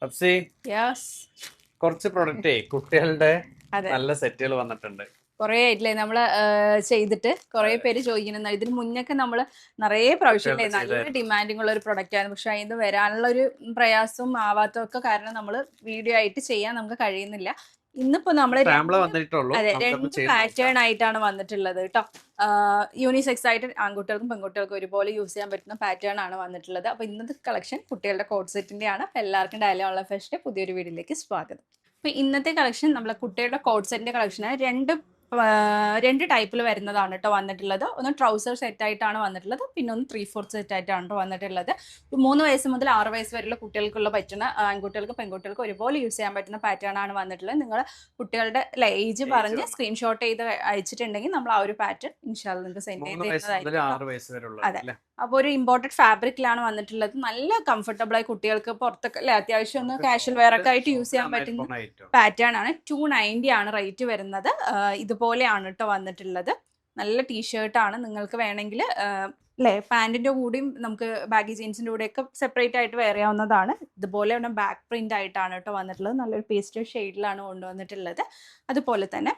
അപ്സി yes കുറച്ച് പ്രൊഡക്റ്റേ കുട്ടികളുടെ അതെ നല്ല സെറ്റുകൾ വന്നിട്ടുണ്ട്. കുറേ ആയിട്ടില്ലേ നമ്മള് ചെയ്തിട്ട് കുറേ പേര് ചോദിക്കുന്നുണ്ട്. ഇതിന് മുന്നൊക്കെ നമ്മള് നിറയെ പ്രാവശ്യം കുട്ടികളുടെ നല്ല ചെയ്തായിരുന്നു. ഡിമാൻഡിങ് ഉള്ള ഒരു പ്രൊഡക്റ്റ് ആണ്. പക്ഷെ അതിന് വരാനുള്ള ഒരു പ്രയാസവും ആവാത്തതൊക്കെ കാരണം നമ്മൾ വീഡിയോ ആയിട്ട് ചെയ്യാൻ നമുക്ക് കഴിയുന്നില്ല. ഇന്നിപ്പോ നമ്മള് സാമ്പിള് വന്നിട്ടുള്ളൂ, അതെ നമുക്കത് രണ്ട് ചെയ്ത് നോക്കാം. പാറ്റേൺ ആയിട്ടാണ് വന്നിട്ടുള്ളത് കേട്ടോ. യൂണിസെക്സ് ആയിട്ട് ആൺകുട്ടികൾക്കും പെൺകുട്ടികൾക്കും ഒരുപോലെ യൂസ് ചെയ്യാൻ പറ്റുന്ന പാറ്റേൺ ആണ് വന്നിട്ടുള്ളത്. അപ്പൊ ഇന്നത്തെ കളക്ഷൻ കുട്ടികളുടെ കോഡ് സെറ്റിന്റെ ആണ്. അപ്പൊ എല്ലാവർക്കും ഡയലി ഓൺലൈൻ ഫാഷന്റെ പുതിയൊരു വീഡിയോയിലേക്ക് സ്വാഗതം. അപ്പൊ ഇന്നത്തെ കളക്ഷൻ നമ്മളെ കുട്ടികളുടെ കോഡ് സെറ്റിന്റെ കളക്ഷനാണ്. രണ്ട് ടൈപ്പിൽ വരുന്നതാണ് കേട്ടോ വന്നിട്ടുള്ളത്. ഒന്ന് ട്രൗസർ സെറ്റ് ആയിട്ടാണ് വന്നിട്ടുള്ളത്, പിന്നെ ഒന്ന് 3/4 സെറ്റ് ആയിട്ടാണ് കേട്ടോ വന്നിട്ടുള്ളത്. 3 വയസ്സ് മുതൽ 6 വയസ്സ് വരെയുള്ള കുട്ടികൾക്കുള്ള പറ്റുന്ന ആൺകുട്ടികൾക്കും പെൺകുട്ടികൾക്കും ഒരുപോലെ യൂസ് ചെയ്യാൻ പറ്റുന്ന പാറ്റേൺ ആണ് വന്നിട്ടുള്ളത്. നിങ്ങൾ കുട്ടികളുടെ ഏജ് പറഞ്ഞ് സ്ക്രീൻഷോട്ട് ചെയ്ത് അയച്ചിട്ടുണ്ടെങ്കിൽ നമ്മൾ ആ ഒരു പാറ്റേൺ ഇൻഷാല്ല നിങ്ങൾക്ക് സെൻഡ് ചെയ്ത് തരുന്നതായിരിക്കും. അതെ, അപ്പോൾ ഒരു ഇമ്പോർട്ടഡ് ഫാബ്രിക്കിലാണ് വന്നിട്ടുള്ളത്. നല്ല കംഫർട്ടബിൾ ആയി കുട്ടികൾക്ക് പുറത്തൊക്കെ അല്ലെ അത്യാവശ്യം ഒന്ന് കാഷ്വൽ വെയർ ഒക്കെ ആയിട്ട് യൂസ് ചെയ്യാൻ പറ്റുന്ന പാറ്റേൺ ആണ്. 290 ആണ് റേറ്റ് വരുന്നത്. ഇതുപോലെയാണ് കേട്ടോ വന്നിട്ടുള്ളത്. നല്ല ടീഷർട്ടാണ്. നിങ്ങൾക്ക് വേണമെങ്കിൽ അല്ലേ പാൻറ്റിൻ്റെ കൂടെയും നമുക്ക് ബാഗി ജീൻസിൻ്റെ കൂടെയൊക്കെ സെപ്പറേറ്റ് ആയിട്ട് വെയർ ചെയ്യാവുന്നതാണ്. ഇതുപോലെ തന്നെ ബാക്ക് പ്രിൻ്റ് ആയിട്ടാണ് കേട്ടോ വന്നിട്ടുള്ളത്. നല്ലൊരു പേസ്റ്റൽ ഷെയ്ഡിലാണ് കൊണ്ടുവന്നിട്ടുള്ളത്. അതുപോലെ തന്നെ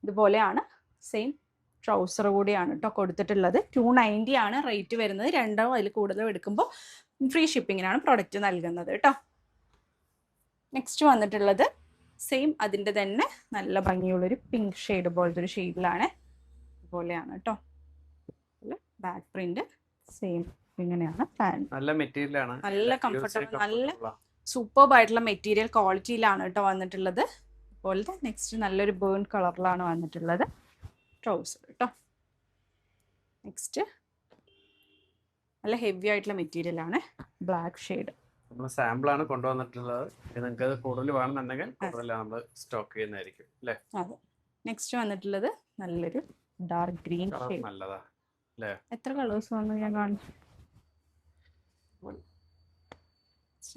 ഇതുപോലെയാണ് സെയിം ട്രൗസർ കൂടിയാണ് കേട്ടോ കൊടുത്തിട്ടുള്ളത്. 290 ആണ് റേറ്റ് വരുന്നത്. രണ്ടോ അതിൽ കൂടുതലോ എടുക്കുമ്പോൾ ഫ്രീ ഷിപ്പിങ്ങിനാണ് പ്രൊഡക്റ്റ് നൽകുന്നത് കേട്ടോ. നെക്സ്റ്റ് വന്നിട്ടുള്ളത് സെയിം അതിൻ്റെ തന്നെ നല്ല ഭംഗിയുള്ളൊരു പിങ്ക് ഷെയ്ഡ് പോലത്തെ ഒരു ഷെയ്ഡിലാണ്. ഇതുപോലെയാണ് കേട്ടോ. ബാക്ക് പ്രിന്റ് സെയിം ഇങ്ങനെയാണ്. നല്ല മെറ്റീരിയൽ ആണ്, നല്ല കംഫർട്ടബിൾ, നല്ല സൂപ്പർബ് ആയിട്ടുള്ള മെറ്റീരിയൽ ക്വാളിറ്റിയിലാണ് കേട്ടോ വന്നിട്ടുള്ളത്. അതുപോലെ നെക്സ്റ്റ് നല്ലൊരു ബേൺ കളറിലാണ് വന്നിട്ടുള്ളത് ട്രൗസർ കേട്ടോ. നെക്സ്റ്റ് നല്ല ഹെവി ആയിട്ടുള്ള മെറ്റീരിയൽ ആണ്, ബ്ലാക്ക് ഷെയ്ഡ്. സാമ്പിൾ ആണ് കൊണ്ടുവന്നിട്ടുള്ളത്. നിങ്ങൾക്ക് കൂടുതൽ വേണമെന്നുണ്ടെങ്കിൽ കൂടുതൽ നമ്മൾ സ്റ്റോക്ക് ചെയ്യുന്നതായിരിക്കും അല്ലേ. അതെ. നെക്സ്റ്റ് വന്നിട്ടുള്ളത് നല്ലൊരു ഡാർക്ക് ഗ്രീൻ ഷെയ്ഡ്. നല്ലതാ അല്ലേ. എത്ര കളേഴ്സ് വന്നു ഞാൻ കാണിച്ചു.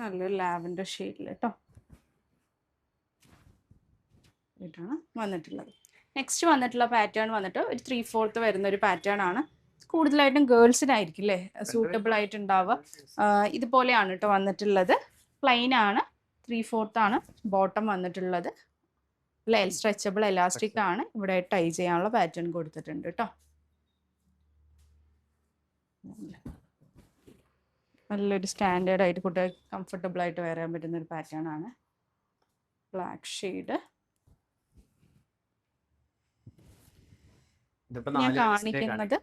നല്ലൊരു ലാവൻഡർ ഷെയ്ഡിൽ കേട്ടോ ഇതാണ് വന്നിട്ടുള്ളത്. നെക്സ്റ്റ് വന്നിട്ടുള്ള പാറ്റേൺ വന്നിട്ട് ഒരു 3/4 വരുന്ന ഒരു പാറ്റേൺ ആണ്. കൂടുതലായിട്ടും ഗേൾസിനായിരിക്കും അല്ലേ സൂട്ടബിൾ ആയിട്ടുണ്ടാവുക. ഇതുപോലെയാണ് കേട്ടോ വന്നിട്ടുള്ളത്. പ്ലെയിൻ ആണ്, 3/4 ആണ് ബോട്ടം വന്നിട്ടുള്ളത്. സ്ട്രെച്ചബിൾ എലാസ്റ്റിക് ആണ്. ഇവിടെ ടൈ ചെയ്യാനുള്ള പാറ്റേൺ കൊടുത്തിട്ടുണ്ട് കേട്ടോ. നല്ലൊരു സ്റ്റാൻഡേർഡ് ആയിട്ട് കുട്ടികൾക്ക് കംഫർട്ടബിൾ ആയിട്ട് വെയർ ചെയ്യാൻ പറ്റുന്ന ഒരു പാറ്റേൺ ആണ്. ബ്ലാക്ക് ഷെയ്ഡ് ഞാൻ കാണിക്കുന്നത്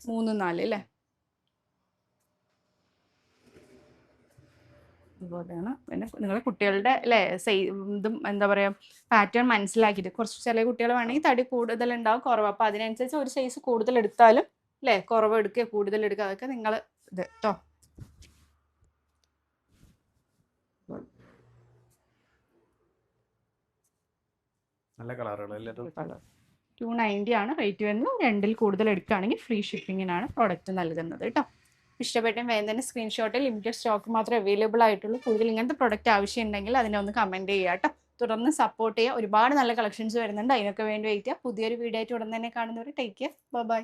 3-4 അല്ലേ. ഇതുപോലെയാണ്. പിന്നെ നിങ്ങളെ കുട്ടികളുടെ അല്ലേ ഇതും എന്താ പറയുക പാറ്റേൺ മനസ്സിലാക്കിയിട്ട് കുറച്ച് ചില കുട്ടികൾ വേണമെങ്കിൽ തടി കൂടുതൽ ഉണ്ടാവും, കുറവ്. അപ്പോൾ അതിനനുസരിച്ച് ഒരു സൈസ് കൂടുതൽ എടുത്താലും അല്ലേ കുറവ് എടുക്കുക കൂടുതൽ എടുക്കുക അതൊക്കെ നിങ്ങൾ ഇത് കേട്ടോ. നല്ല കളറുകൾ 290 ആണ് റേറ്റ് വരുന്നത്. 2-ൽ കൂടുതൽ എടുക്കുകയാണെങ്കിൽ ഫ്രീ ഷിപ്പിങ്ങിനാണ് പ്രോഡക്റ്റ് നൽകുന്നത് കേട്ടോ. ഇഷ്ടപ്പെട്ട വേഗം തന്നെ സ്ക്രീൻഷോട്ടിൽ ലിമിറ്റഡ് സ്റ്റോക്ക് മാത്രമേ അവൈലബിൾ ആയിട്ടുള്ളൂ. കൂടുതൽ ഇങ്ങനത്തെ പ്രൊഡക്റ്റ് ആവശ്യം ഉണ്ടെങ്കിൽ അതിനെ ഒന്ന് കമൻറ്റ് ചെയ്യുക കേട്ടോ. തുടർന്ന് സപ്പോർട്ട് ചെയ്യുക. ഒരുപാട് നല്ല കളക്ഷൻസ് വരുന്നുണ്ട്, അതിനൊക്കെ വേണ്ടി വെയിറ്റ് ചെയ്യുക. പുതിയൊരു വീഡിയോ ആയിട്ട് ഉടൻ തന്നെ കാണുന്നവർ ടേക്ക് കെയർ, ബൈ.